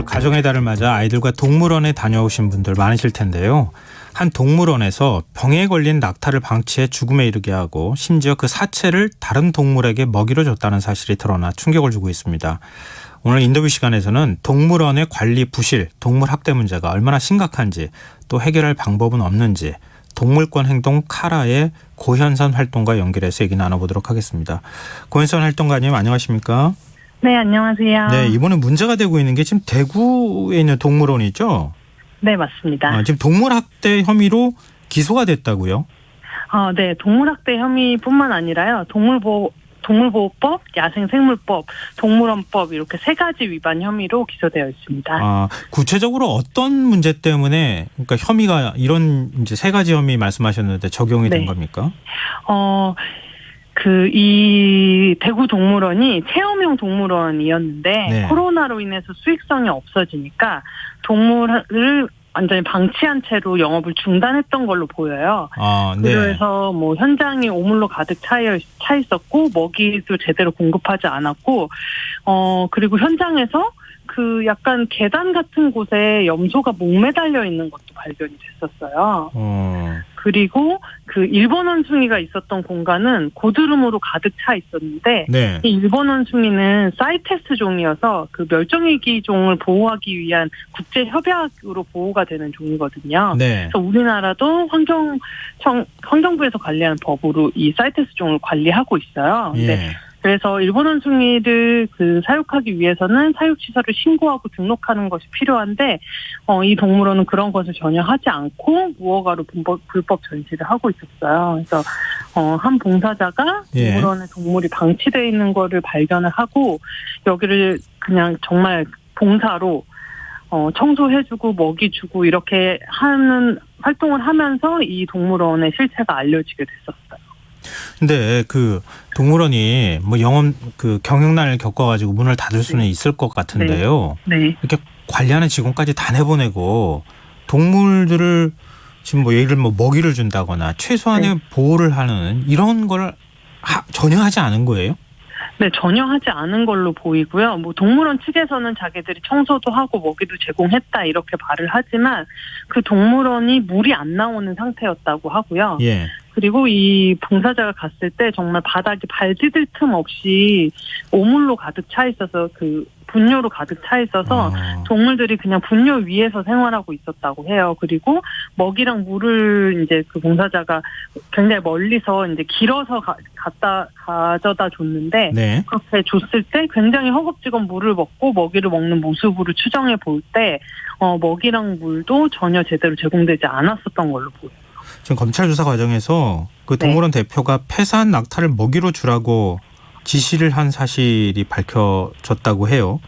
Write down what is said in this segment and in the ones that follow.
올 가정의 달을 맞아 아이들과 동물원에 다녀오신 분들 많으실 텐데요. 한 동물원에서 병에 걸린 낙타를 방치해 죽음에 이르게 하고 심지어 그 사체를 다른 동물에게 먹이로 줬다는 사실이 드러나 충격을 주고 있습니다. 오늘 인터뷰 시간에서는 동물원의 관리 부실, 동물 학대 문제가 얼마나 심각한지, 또 해결할 방법은 없는지, 동물권 행동 카라의 고현선 활동가 연결해서 얘기 나눠보도록 하겠습니다. 고현선 활동가님 안녕하십니까? 네, 안녕하세요. 네, 이번에 문제가 되고 있는 게 지금 대구에 있는 동물원이죠? 네, 맞습니다. 지금 동물학대 혐의로 기소가 됐다고요? 네, 동물학대 혐의뿐만 아니라요. 동물보호법, 야생생물법, 동물원법 이렇게 3가지 위반 혐의로 기소되어 있습니다. 구체적으로 어떤 문제 때문에 그러니까 혐의가 이런 이제 3가지 혐의 말씀하셨는데 적용이 된 겁니까? 이 대구 동물원이 체험형 동물원이었는데 코로나로 인해서 수익성이 없어지니까 동물을 완전히 방치한 채로 영업을 중단했던 걸로 보여요. 그래서 뭐 현장이 오물로 가득 차 있었고 먹이도 제대로 공급하지 않았고 그리고 현장에서 그 약간 계단 같은 곳에 염소가 목매달려 있는 것도 발견이 됐었어요. 그리고 그 일본 원숭이가 있었던 공간은 고드름으로 가득 차 있었는데 이 일본 원숭이는 사이테스 종이어서 그 멸종위기 종을 보호하기 위한 국제 협약으로 보호가 되는 종이거든요. 그래서 우리나라도 환경부에서 관리하는 법으로 이 사이테스 종을 관리하고 있어요. 그래서 일본 원숭이를 사육하기 위해서는 사육시설을 신고하고 등록하는 것이 필요한데 이 동물원은 그런 것을 전혀 하지 않고 무허가로 불법 전시를 하고 있었어요. 그래서 한 봉사자가 동물원에 동물이 방치되어 있는 거를 발견을 하고 여기를 그냥 정말 봉사로 청소해주고 먹이 주고 이렇게 하는 활동을 하면서 이 동물원의 실체가 알려지게 됐었어요. 근데 그 동물원이 뭐 경영난을 겪어가지고 문을 닫을 수는 있을 것 같은데요. 이렇게 관리하는 직원까지 다 내보내고 동물들을 지금 뭐 예를 들면 먹이를 준다거나 최소한의 보호를 하는 이런 걸 전혀 하지 않은 거예요? 네, 전혀 하지 않은 걸로 보이고요. 뭐 동물원 측에서는 자기들이 청소도 하고 먹이도 제공했다 이렇게 말을 하지만 그 동물원이 물이 안 나오는 상태였다고 하고요. 그리고 이 봉사자가 갔을 때 정말 바닥이 발 디딜 틈 없이 오물로 가득 차 있어서 분뇨로 가득 차 있어서 동물들이 그냥 분뇨 위에서 생활하고 있었다고 해요. 그리고 먹이랑 물을 이제 그 봉사자가 굉장히 멀리서 이제 길어서 가져다 줬는데 그렇게 줬을 때 굉장히 허겁지겁 물을 먹고 먹이를 먹는 모습으로 추정해 볼 때 먹이랑 물도 전혀 제대로 제공되지 않았었던 걸로 보여요. 지금 검찰 조사 과정에서 그 동물원 대표가 폐사한 낙타를 먹이로 주라고 지시를 한 사실이 밝혀졌다고 해요.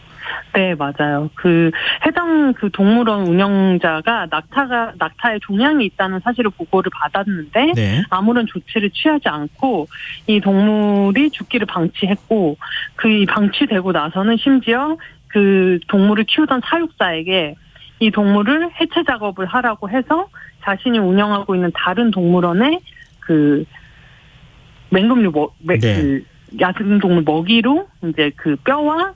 네, 맞아요. 해당 동물원 운영자가 낙타에 종양이 있다는 사실을 보고를 받았는데 아무런 조치를 취하지 않고 이 동물이 죽기를 방치했고 이 방치되고 나서는 심지어 그 동물을 키우던 사육사에게 이 동물을 해체 작업을 하라고 해서 자신이 운영하고 있는 다른 동물원에 맹금류 야생동물 먹이로 이제 뼈와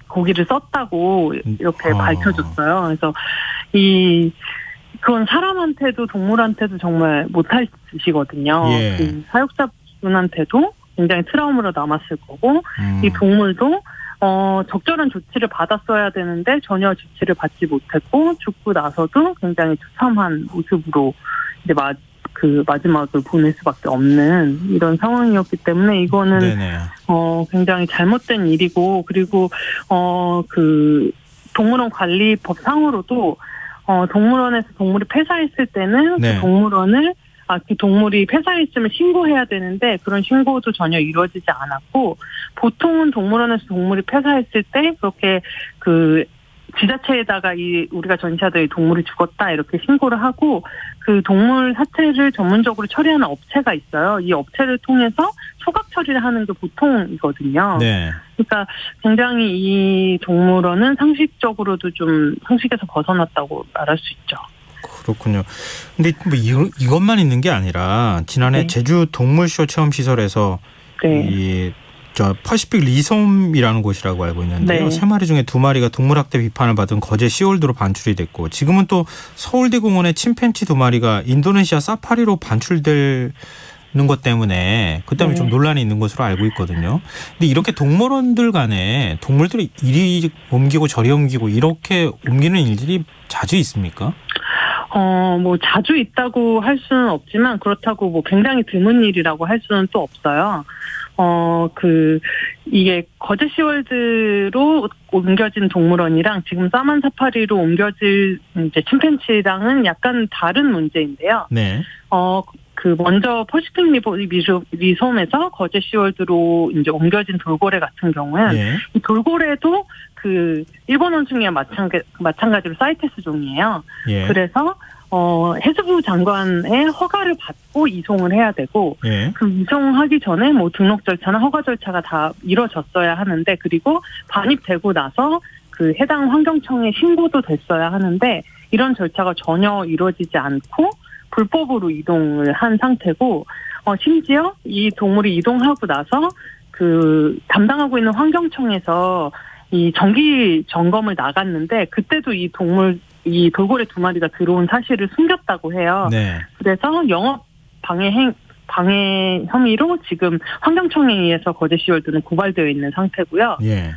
고기를 썼다고 이렇게 밝혀졌어요. 그래서 그건 사람한테도 동물한테도 정말 못할 짓이거든요. 사육자분한테도 굉장히 트라우마로 남았을 거고 이 동물도 적절한 조치를 받았어야 되는데 전혀 조치를 받지 못했고 죽고 나서도 굉장히 처참한 모습으로 이제 마지막을 보낼 수밖에 없는 이런 상황이었기 때문에 이거는 굉장히 잘못된 일이고 그리고 동물원 관리법상으로도 동물원에서 동물이 폐사했을 때는 그 동물원을 그 동물이 폐사했음을 신고해야 되는데 그런 신고도 전혀 이루어지지 않았고 보통은 동물원에서 동물이 폐사했을 때 그렇게 지자체에다가 우리가 전시하던 이 동물이 죽었다 이렇게 신고를 하고 그 동물 사체를 전문적으로 처리하는 업체가 있어요. 이 업체를 통해서 소각 처리를 하는 게 보통이거든요. 그러니까 굉장히 이 동물원은 상식적으로도 좀 상식에서 벗어났다고 말할 수 있죠. 그렇군요. 근데 뭐 이것만 있는 게 아니라 지난해 제주 동물쇼 체험시설에서 이 저 퍼시픽 리섬이라는 곳이라고 알고 있는데요. 네. 3마리 중에 2마리가 동물학대 비판을 받은 거제 시월드로 반출이 됐고 지금은 또 서울대공원의 침팬지 2마리가 인도네시아 사파리로 반출될 것 때문에 그 때문에 네. 좀 논란이 있는 것으로 알고 있거든요. 근데 이렇게 동물원들 간에 동물들이 이리 옮기고 저리 옮기고 이렇게 옮기는 일들이 자주 있습니까? 뭐 자주 있다고 할 수는 없지만 그렇다고 뭐 굉장히 드문 일이라고 할 수는 또 없어요. 이게 거제 시월드로 옮겨진 동물원이랑 지금 사만 사파리로 옮겨질 이제 침팬지랑은 약간 다른 문제인데요. 네. 먼저 퍼시픽 리섬에서 거제 시월드로 이제 옮겨진 돌고래 같은 경우는 네. 이 돌고래도 그 일본 원숭이와 마찬가지로 사이테스 종이에요. 예. 그래서 해수부 장관의 허가를 받고 이송을 해야 되고 예. 그 이송하기 전에 뭐 등록 절차나 허가 절차가 다 이루어졌어야 하는데 그리고 반입되고 나서 그 해당 환경청에 신고도 됐어야 하는데 이런 절차가 전혀 이루어지지 않고 불법으로 이동을 한 상태고 심지어 이 동물이 이동하고 나서 그 담당하고 있는 환경청에서 이 정기 점검을 나갔는데 그때도 이 돌고래 2마리가 들어온 사실을 숨겼다고 해요. 네. 그래서 영업 방해 혐의로 지금 환경청에 의해서 거제 시월드는 고발되어 있는 상태고요. 예.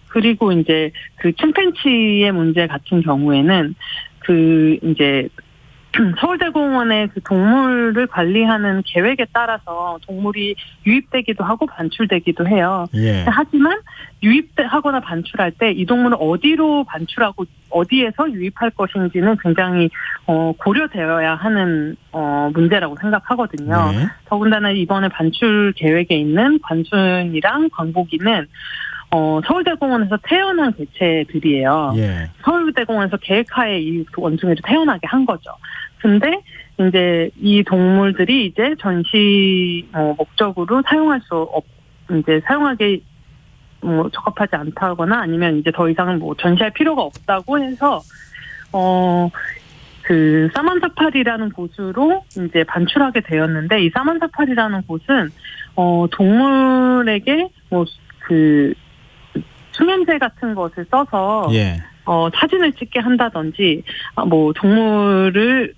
그리고 이제 그 침팬지의 문제 같은 경우에는 그 이제 서울대공원의 그 동물을 관리하는 계획에 따라서 동물이 유입되기도 하고 반출되기도 해요. 예. 하지만 유입하거나 반출할 때 이 동물을 어디로 반출하고 어디에서 유입할 것인지는 굉장히 고려되어야 하는 문제라고 생각하거든요. 네. 더군다나 이번에 반출 계획에 있는 관순이랑 광복이는 서울대공원에서 태어난 개체들이에요. 예. 서울대공원에서 계획하에 이 원숭이를 태어나게 한 거죠. 근데 이제 이 동물들이 이제 전시 목적으로 사용하기 적합하지 않다거나 아니면 이제 더 이상은 뭐 전시할 필요가 없다고 해서 그 사만사파리라는 곳으로 이제 반출하게 되었는데 이 사만사파리라는 곳은 동물에게 그 수면제 같은 것을 써서 예. 사진을 찍게 한다든지 동물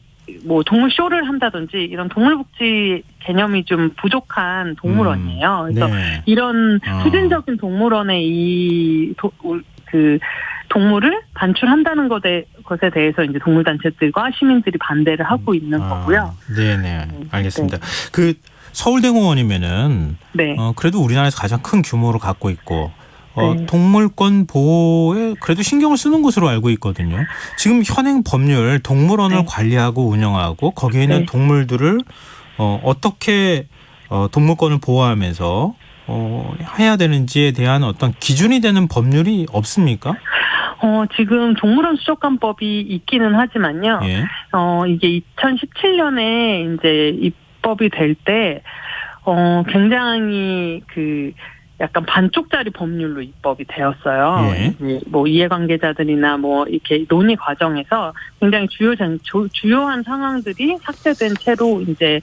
쇼를 한다든지 이런 동물복지 개념이 좀 부족한 동물원이에요. 그래서 네. 이런 후진적인 동물원의 그 동물을 반출한다는 것에 대해서 이제 동물단체들과 시민들이 반대를 하고 있는 거고요. 네네. 알겠습니다. 네. 그 서울대공원이면은 네. 그래도 우리나라에서 가장 큰 규모를 갖고 있고 네. 동물권 보호에 그래도 신경을 쓰는 것으로 알고 있거든요. 지금 현행 법률 동물원을 네. 관리하고 운영하고 거기에 있는 네. 동물들을 어떻게 동물권을 보호하면서 해야 되는지에 대한 어떤 기준이 되는 법률이 없습니까? 지금 동물원 수족관법이 있기는 하지만요. 예. 이게 2017년에 이제 입법이 될 때 굉장히 약간 반쪽짜리 법률로 입법이 되었어요. 예. 뭐 이해관계자들이나 뭐 이렇게 논의 과정에서 굉장히 주요한 상황들이 삭제된 채로 이제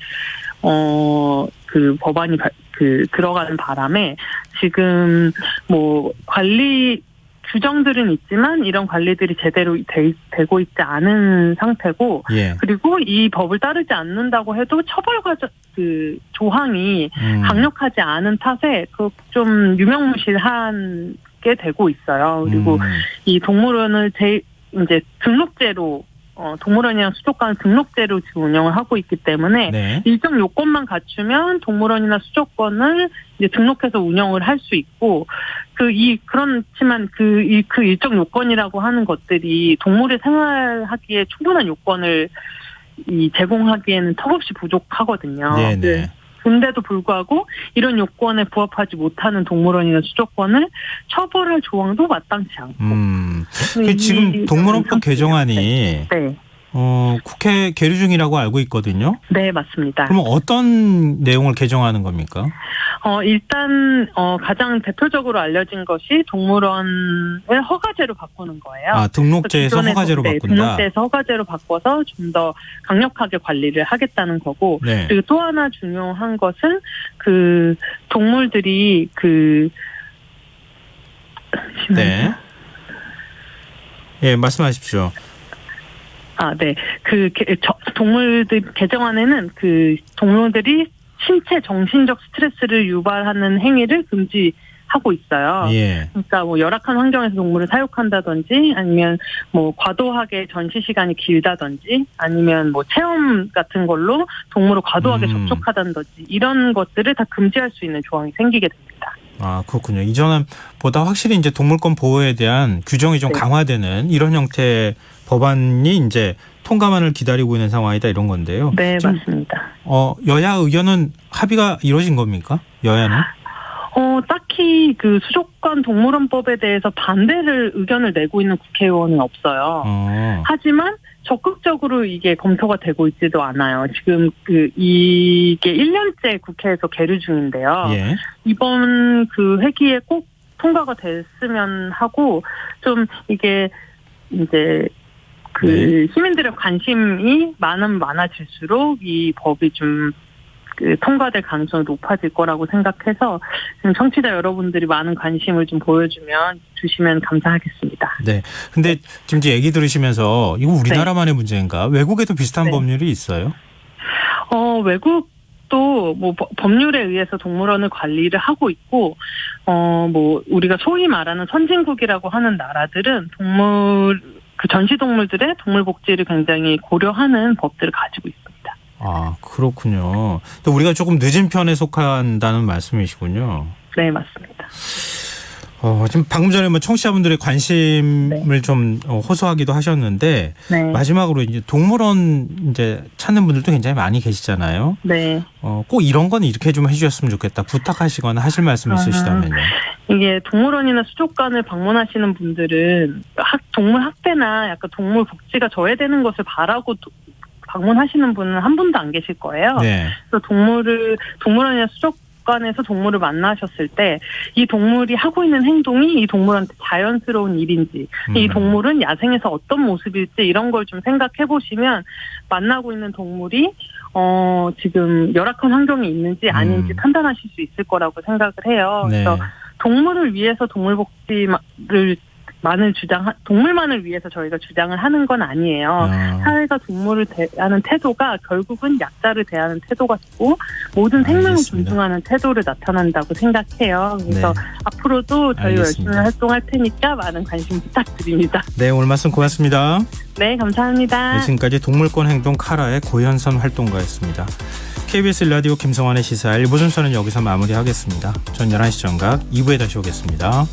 그 법안이 들어가는 바람에 지금 뭐 관리 규정들은 있지만 이런 관리들이 제대로 되고 있지 않은 상태고 예. 그리고 이 법을 따르지 않는다고 해도 처벌 그 조항이 강력하지 않은 탓에 좀 유명무실하게 되고 있어요. 그리고 이 동물원을 이제 등록제로 동물원이랑 수족관 등록제로 지금 운영을 하고 있기 때문에 네. 일정 요건만 갖추면 동물원이나 수족관을 이제 등록해서 운영을 할 수 있고 그렇지만 그 일정 요건이라고 하는 것들이 동물의 생활하기에 충분한 요건을 제공하기에는 턱없이 부족하거든요. 네네. 근데도 불구하고 이런 요건에 부합하지 못하는 동물원이나 수족관을 처벌할 조항도 마땅치 않고. 지금 동물원법 개정안이 네. 국회 계류 중이라고 알고 있거든요. 네, 맞습니다. 그럼 어떤 내용을 개정하는 겁니까? 일단 가장 대표적으로 알려진 것이 동물원을 허가제로 바꾸는 거예요. 아, 등록제에서 허가제로 바꾼다. 등록제에서 허가제로 바꿔서 좀 더 강력하게 관리를 하겠다는 거고. 네. 그리고 또 하나 중요한 것은 그 동물들이 네. 예, 말씀하십시오. 네. 동물들 개정안에는 그 동물들이 신체 정신적 스트레스를 유발하는 행위를 금지하고 있어요. 예. 그러니까 뭐 열악한 환경에서 동물을 사육한다든지 아니면 뭐 과도하게 전시 시간이 길다든지 아니면 뭐 체험 같은 걸로 동물을 과도하게 접촉하다든지 이런 것들을 다 금지할 수 있는 조항이 생기게 됩니다. 아, 그렇군요. 이전보다 확실히 이제 동물권 보호에 대한 규정이 좀 네. 강화되는 이런 형태의 법안이 이제 통과만을 기다리고 있는 상황이다 이런 건데요. 네, 맞습니다. 여야 의견은 합의가 이루어진 겁니까? 여야는? 딱히 그 수족관 동물원법에 대해서 반대를 의견을 내고 있는 국회의원은 없어요. 하지만 적극적으로 이게 검토가 되고 있지도 않아요. 지금 이게 1년째 국회에서 계류 중인데요. 예. 이번 그 회기에 꼭 통과가 됐으면 하고 좀 이게 이제 네. 시민들의 관심이 많아질수록 이 법이 좀 통과될 가능성이 높아질 거라고 생각해서 지금 청취자 여러분들이 많은 관심을 좀 주시면 감사하겠습니다. 네. 근데 지금 이제 얘기 들으시면서 이거 우리나라만의 문제인가? 외국에도 비슷한 네. 법률이 있어요? 외국도 뭐 법률에 의해서 동물원을 관리를 하고 있고, 뭐 우리가 소위 말하는 선진국이라고 하는 나라들은 전시동물들의 동물 복지를 굉장히 고려하는 법들을 가지고 있습니다. 아, 그렇군요. 또 우리가 조금 늦은 편에 속한다는 말씀이시군요. 네, 맞습니다. 지금 방금 전에 뭐 청취자분들의 관심을 좀 호소하기도 하셨는데 네. 마지막으로 이제 동물원 이제 찾는 분들도 굉장히 많이 계시잖아요. 네. 꼭 이런 건 이렇게 좀 해주셨으면 좋겠다 부탁하시거나 하실 말씀 있으시다면요. 이게 동물원이나 수족관을 방문하시는 분들은 동물 학대나 약간 동물 복지가 저해되는 것을 바라고 방문하시는 분은 한 분도 안 계실 거예요. 네. 그래서 동물원이나 수족관에서 동물을 만나셨을 때 이 동물이 하고 있는 행동이 이 동물한테 자연스러운 일인지, 이 동물은 야생에서 어떤 모습일지 이런 걸 좀 생각해 보시면 만나고 있는 동물이 지금 열악한 환경에 있는지 아닌지 판단하실 수 있을 거라고 생각을 해요. 네. 그래서 동물을 위해서 동물만을 위해서 저희가 주장을 하는 건 아니에요. 사회가 동물을 대하는 태도가 결국은 약자를 대하는 태도가 되고 모든 생명을 알겠습니다. 존중하는 태도를 나타난다고 생각해요. 그래서 네. 앞으로도 저희 알겠습니다. 열심히 활동할 테니까 많은 관심 부탁드립니다. 네, 오늘 말씀 고맙습니다. 네, 감사합니다. 네, 지금까지 동물권 행동 카라의 고현선 활동가였습니다. KBS 라디오 김성환의 시사 1부 순서는 여기서 마무리하겠습니다. 전 11시 정각 2부에 다시 오겠습니다.